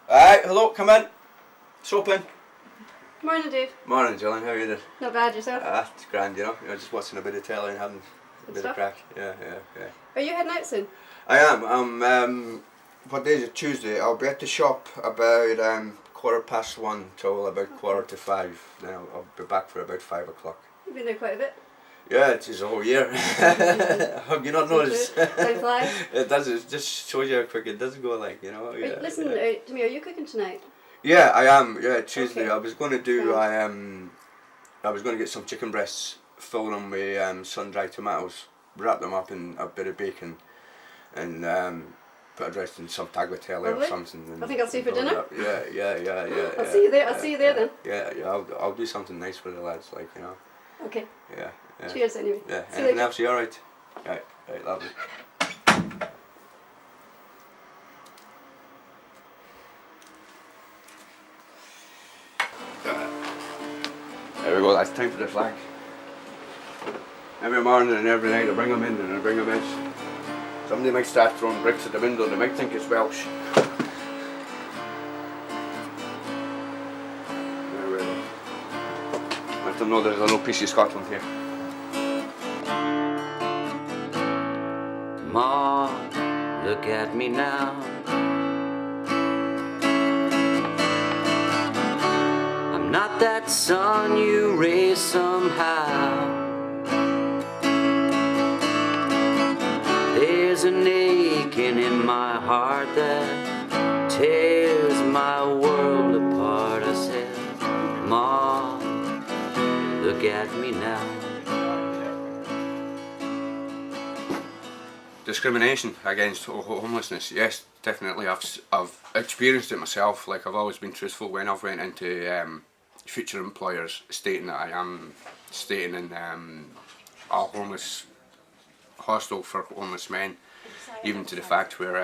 Alright, hello, come in. It's open. Morning, Dave. Morning, Gillian, how are you doing? Not bad, yourself? It's grand, just watching a bit of telly and having a bit of crack. Yeah. Are you heading out soon? I am. What day is it? Tuesday. I'll be at the shop about 1:15 till about 4:45. Then I'll be back for about 5 o'clock. You've been there quite a bit. Yeah, it is a whole year. Have you not noticed? Time flies. It does. It just shows you how quick it does go. Like Yeah. Listen to me. Are you cooking tonight? Yeah, I am. Yeah, Tuesday. Okay. I was going to do. Right. I was going to get some chicken breasts, fill them with sun-dried tomatoes, wrap them up in a bit of bacon, and put a dressing in some tagliatelle or something. And I think I'll see you for dinner. Yeah. I'll see you there. I'll see you there then. Yeah. I'll do something nice for the lads, Okay. Yeah. Cheers anyway. Yeah. See you Anything later. else? You alright? Right, lovely. There we go, that's time for the flag. Every morning and every night I bring them in and I bring them in. Somebody might start throwing bricks at the window, they might think it's Welsh. There we go. Let them know there's a little piece of Scotland here. Ma, look at me now. I'm not that son you raised somehow. There's an aching in my heart that tears my world apart. I said, Ma, look at me now. Discrimination against homelessness, yes, definitely. I've experienced it myself. Like, I've always been truthful when I've went into future employers stating that I am staying in a homeless hostel for homeless men, even to the fact where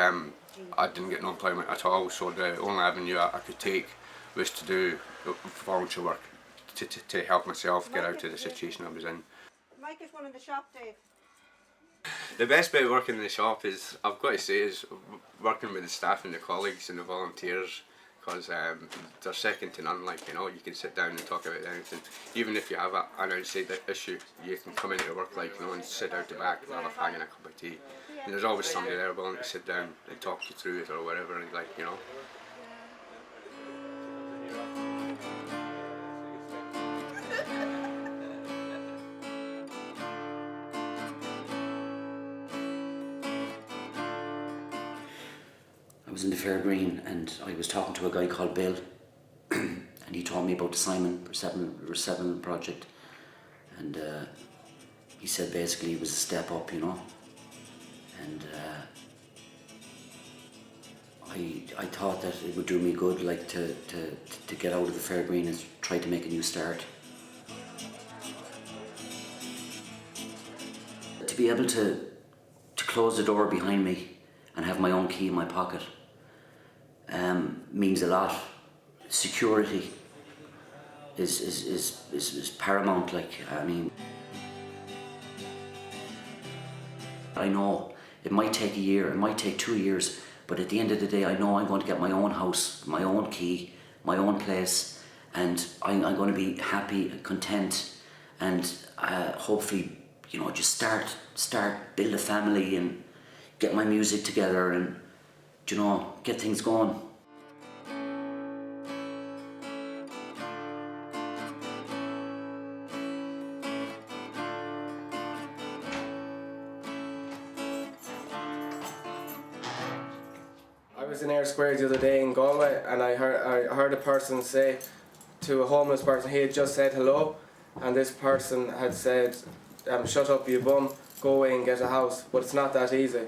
I didn't get no employment at all. So the only avenue I could take was to do volunteer work to help myself get out of the situation I was in. Mike is one in the shop, Dave. The best bit of working in the shop is, I've got to say, is working with the staff and the colleagues and the volunteers, because they're second to none. Like, you can sit down and talk about anything. Even if you have an outside issue, you can come into work, and sit out the back and have a fag and a cup of tea. And there's always somebody there willing to sit down and talk you through it or whatever, and I was in the Fairgreen and I was talking to a guy called Bill and he told me about the Simon Resettlement Project, and he said basically it was a step up, and I thought that it would do me good, like to get out of the Fairgreen and try to make a new start. To be able to close the door behind me and have my own key in my pocket means a lot. Security is paramount. I know it might take a year, it might take 2 years, but at the end of the day I know I'm going to get my own house, my own key, my own place, and I'm going to be happy and content, and hopefully just start build a family and get my music together and get things going. I was in Ayr Square the other day in Galway, and I heard a person say to a homeless person, he had just said hello, and this person had said, shut up you bum, go away and get a house. But it's not that easy.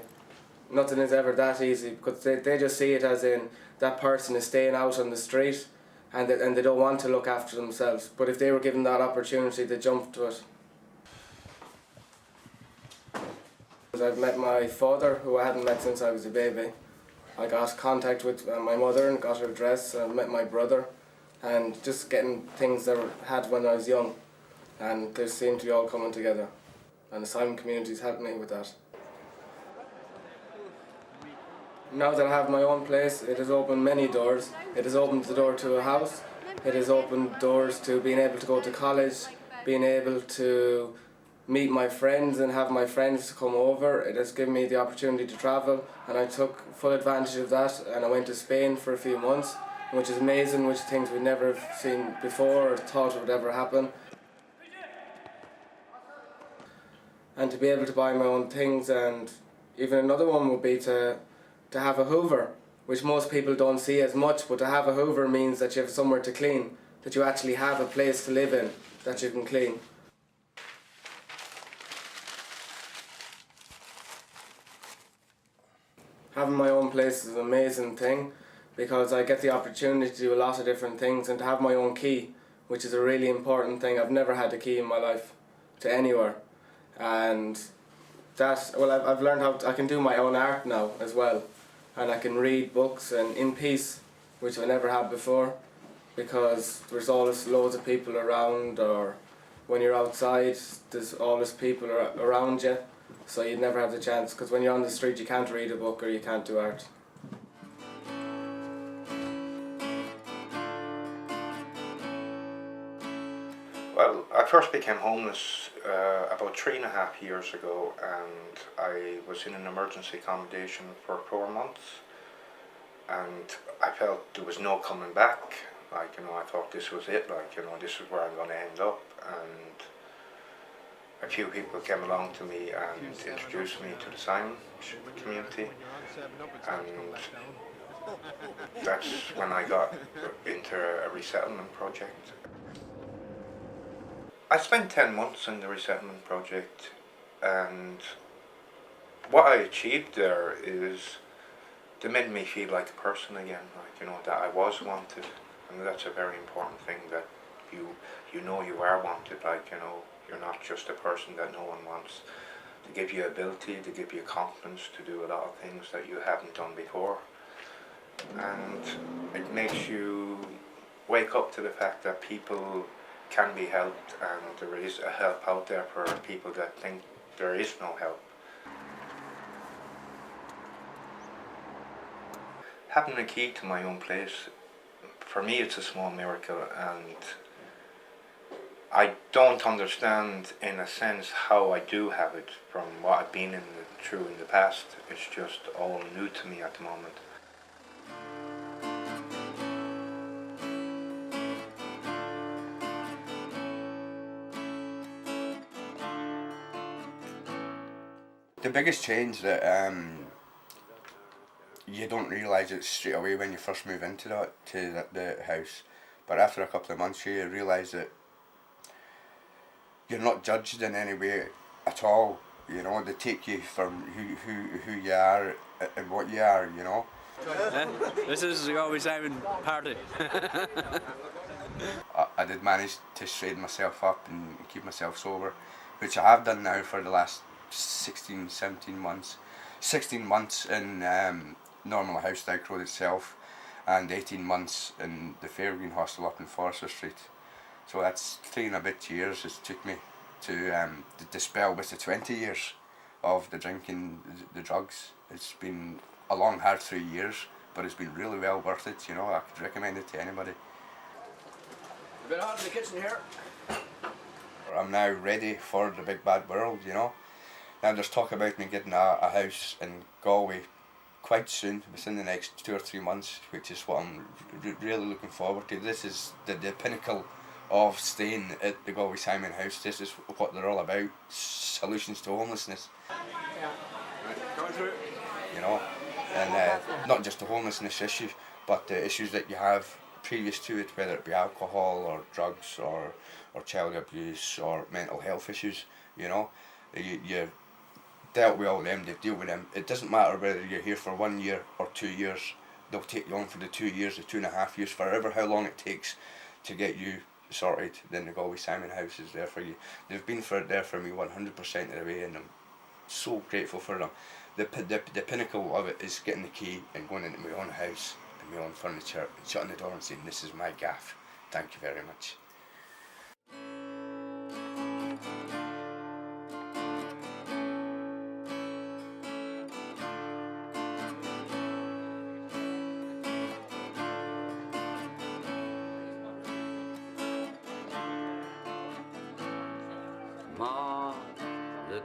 Nothing is ever that easy, because they just see it as in that person is staying out on the street and they don't want to look after themselves. But if they were given that opportunity, they jump to it. I've met my father, who I hadn't met since I was a baby. I got contact with my mother and got her address. I met my brother, and just getting things that I had when I was young, and they seem to be all coming together. And the Simon community's helped me with that. Now that I have my own place, it has opened many doors. It has opened the door to a house. It has opened doors to being able to go to college, being able to meet my friends and have my friends come over. It has given me the opportunity to travel, and I took full advantage of that, and I went to Spain for a few months, which is amazing, which things we'd never have seen before or thought would ever happen. And to be able to buy my own things, and even another one would be to have a Hoover, which most people don't see as much, but to have a Hoover means that you have somewhere to clean, that you actually have a place to live in that you can clean. Having my own place is an amazing thing because I get the opportunity to do a lot of different things, and to have my own key, which is a really important thing. I've never had a key in my life to anywhere, and I've learned how I can do my own art now as well, and I can read books and in peace, which I never had before, because there's always loads of people around, or when you're outside there's always people around you, so you'd never have the chance, because when you're on the street you can't read a book or you can't do art. Well, I first became homeless about 3.5 years ago, and I was in an emergency accommodation for 4 months, and I felt there was no coming back. Like, you know, I thought this was it, like, you know, this is where I'm going to end up. And a few people came along to me and introduced me to the Simon community, and that's when I got into a resettlement project. I spent 10 months in the resettlement project, and what I achieved there is they made me feel like a person again, like, you know, that I was wanted, and that's a very important thing, that you know you are wanted, like, you know, you're not just a person that no one wants. They give you ability, they give you confidence to do a lot of things that you haven't done before, and it makes you wake up to the fact that people can be helped, and there is a help out there for people that think there is no help. Having a key to my own place, for me it's a small miracle, and I don't understand in a sense how I do have it from what I've been through in the past. It's just all new to me at the moment. The biggest change that you don't realise it straight away when you first move into the house, but after a couple of months you realise that you're not judged in any way at all. You know, they take you from who you are and what you are, you know. This is the Galway Simon party. I did manage to straighten myself up and keep myself sober, which I have done now for the last 17 months. 16 months in Normal House Dyke Road itself, and 18 months in the Fairgreen Hostel up in Forster Street. So that's 3 and a bit years it took me to dispel with the 20 years of the drinking, the drugs. It's been a long hard 3 years, but it's been really well worth it, you know. I could recommend it to anybody. A bit hot in the kitchen here. I'm now ready for the big bad world, you know. Now there's talk about me getting a house in Galway quite soon, within the next 2 or 3 months, which is what I'm really looking forward to. This is the pinnacle of staying at the Galway Simon House. This is what they're all about, solutions to homelessness. Yeah. Going through. You know, and not just the homelessness issue, but the issues that you have previous to it, whether it be alcohol or drugs or child abuse or mental health issues, you know. You dealt with all them, they deal with them. It doesn't matter whether you're here for 1 year or 2 years, they'll take you on for the 2 years, the 2.5 years, forever how long it takes to get you sorted. Then the Galway Simon House is there for you. They've been there for me 100% of the way, and I'm so grateful for them. The pinnacle of it is getting the key and going into my own house and my own furniture and shutting the door and saying, this is my gaff. Thank you very much.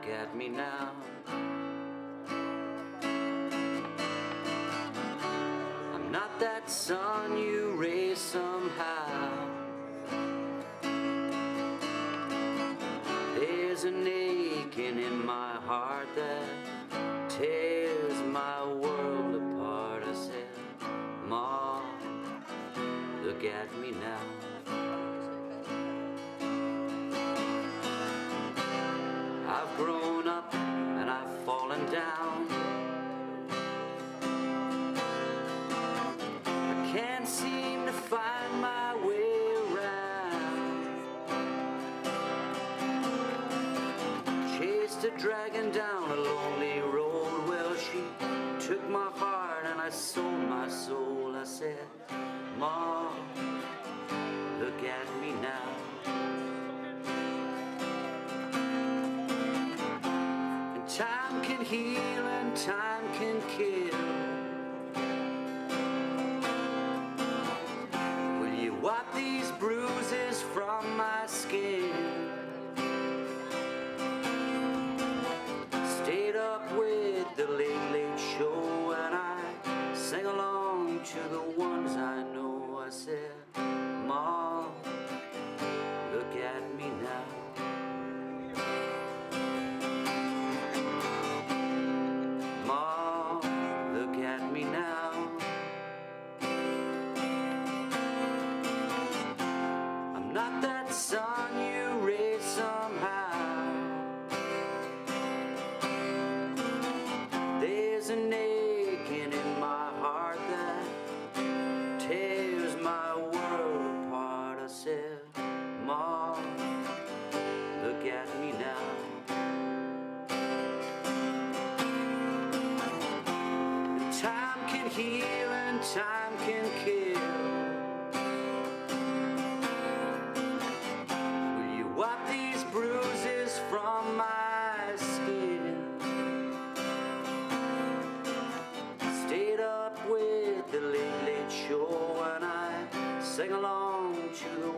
look at me now. I'm not that sun you raise somehow. There's an aching in my heart that tears my world apart. I said, Ma, look at me now. I've grown up and I've fallen down. I can't seem to find my way around. Chased a dragon down a lonely road. Well, she took my heart and I sold my soul. I said, Ma, look at me now. Time can heal and time can kill. Will you wipe these bruises from my skin? Stayed up with the late, late show and I sang along to the ones I know. I said, Ma, look at me now. Ma, look at me now. I'm not that sun you raise somehow. There's an aching in my heart that tears my world apart. I said, Ma, look at me now. Time can heal and time can kill. Will you wipe these bruises from my skin? Stayed up with the late, late show and I sang along to the